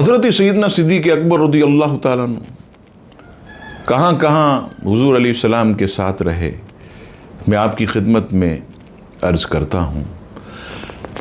حضرت سیدنا صدیق اکبر رضی اللہ تعالیٰ عنہ کہاں کہاں حضور علیہ السلام کے ساتھ رہے، میں آپ کی خدمت میں عرض کرتا ہوں۔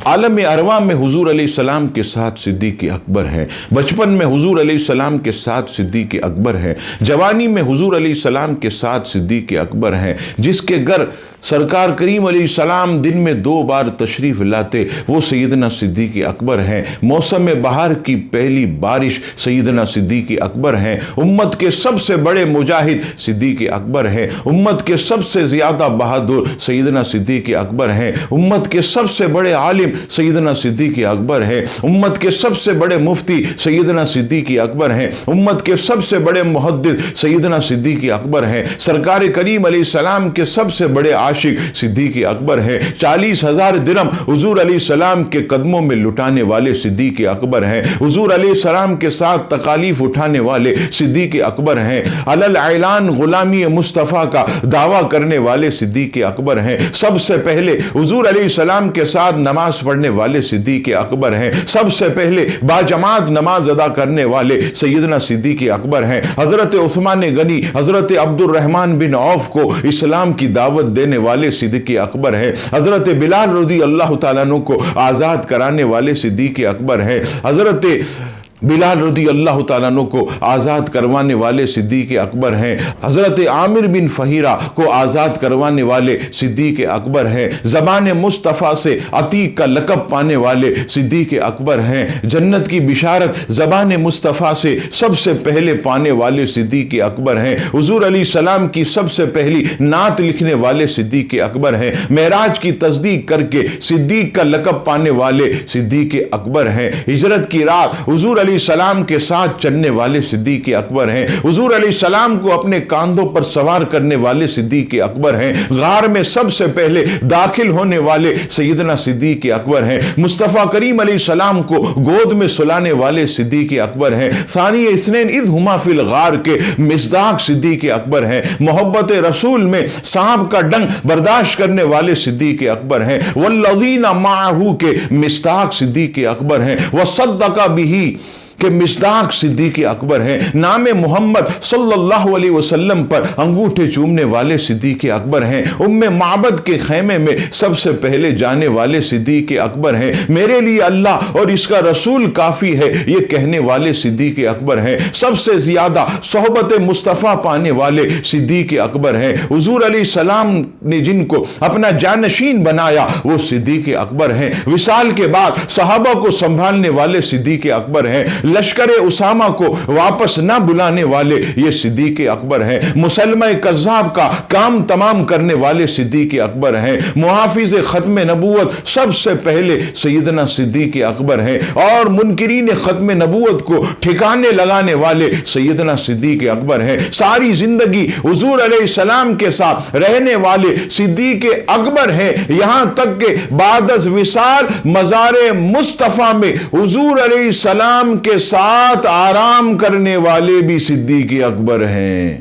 عالم ارواح میں حضور علیہ السلام کے ساتھ صدیق اکبر ہے، بچپن میں حضور علیہ السلام کے ساتھ صدیق اکبر ہے، جوانی میں حضور علیہ السلام کے ساتھ صدیق اکبر ہے۔ جس کے گھر سرکار کریم علیہ السلام دن میں 2 بار تشریف لاتے وہ سیدنا صدیق اکبر ہیں۔ موسم بہار کی پہلی بارش سیدنا صدیق اکبر ہیں۔ امت کے سب سے بڑے مجاہد صدیق اکبر ہیں۔ امت کے سب سے زیادہ بہادر سیدنا صدیق اکبر ہیں۔ امت کے سب سے بڑے عالم سیدنا صدیق اکبر ہیں۔ امت کے سب سے بڑے مفتی سیدنا صدیق اکبر ہیں۔ امت کے سب سے بڑے محدث سیدنا صدیق اکبر ہیں۔ سرکار کریم علیہ السلام کے سب سے بڑے عاشق صدیق اکبر ہے۔ 40,000 درہم حضور علیہ السلام کے قدموں میں لٹانے والے صدیق اکبر ہیں۔ حضور علیہ السلام کے ساتھ تکالیف اٹھانے والے صدیق اکبر ہیں۔ علل اعلان غلامی مصطفیٰ کا دعویٰ کرنے والے صدیق اکبر ہیں۔ سب سے پہلے حضور علیہ السلام کے ساتھ نماز پڑھنے والے صدیق اکبر ہیں۔ سب سے پہلے باجماعت نماز ادا کرنے والے سیدنا صدیق اکبر ہیں۔ حضرت عثمان غنی، حضرت عبد الرحمن بن عوف کو اسلام کی دعوت دینے والے صدیق اکبر ہے۔ حضرت بلال رضی اللہ تعالیٰ عنہ کو آزاد کرانے والے صدیق اکبر ہے۔ حضرت بلال رضی اللہ تعالیٰ عنہ کو آزاد کروانے والے صدیق اکبر ہیں۔ حضرت عامر بن فہیرہ کو آزاد کروانے والے صدیق اکبر ہیں۔ زبان مصطفیٰ سے عتیق کا لقب پانے والے صدیق اکبر ہیں۔ جنت کی بشارت زبان مصطفیٰ سے سب سے پہلے پانے والے صدیق اکبر ہیں۔ حضور علیہ السلام کی سب سے پہلی نعت لکھنے والے صدیق اکبر ہیں۔ معراج کی تصدیق کر کے صدیق کا لقب پانے والے صدیق اکبر ہیں۔ ہجرت کی رات حضور علیہ السلام کے ساتھ چلنے والے صدیق اکبر ہیں۔ حضور علیہ السلام کو اپنے کاندھوں پر سوار کرنے والے صدیق اکبر ہیں۔ غار میں سب سے پہلے داخل ہونے والے سیدنا صدیق اکبر ہیں۔ مصطفیٰ کریم علیہ السلام کو گود میں سلانے والے صدیق اکبر ہیں۔ ثانی اثنین اذ ہما فی الغار کے مصداق صدیق اکبر ہیں۔ محبت رسول میں سانپ کا ڈنگ برداشت کرنے والے صدیق اکبر ہیں۔ والذین معہ کے مصداق صدیق اکبر ہیں۔ وصدق بہ کہ مصداق صدیق اکبر ہیں۔ نام محمد صلی اللہ علیہ وسلم پر انگوٹھے چومنے والے صدیق اکبر ہیں۔ معبد کے خیمے میں سب سے پہلے جانے والے صدیق اکبر ہیں۔ میرے لیے اللہ اور اس کا رسول کافی ہے یہ کہنے والے صدیق اکبر ہیں۔ سب سے زیادہ صحبت مصطفیٰ پانے والے صدیق اکبر ہیں۔ حضور علیہ السلام نے جن کو اپنا جانشین بنایا وہ صدیق اکبر ہیں۔ وصال کے بعد صحابہ کو سنبھالنے والے صدیق اکبر ہیں۔ لشکر اسامہ کو واپس نہ بلانے والے یہ صدیق اکبر ہیں۔ مسلمہ کذاب کا کام تمام کرنے والے صدیق اکبر ہیں۔ محافظ ختم نبوت سب سے پہلے سیدنا صدیق اکبر ہیں، اور منکرین ختم نبوت کو ٹھکانے لگانے والے سیدنا صدیق اکبر ہیں۔ ساری زندگی حضور علیہ السلام کے ساتھ رہنے والے صدیق اکبر ہیں، یہاں تک کہ بعد از وصال مزار مصطفیٰ میں حضور علیہ السلام کے ساتھ آرام کرنے والے بھی صدیق اکبر ہیں۔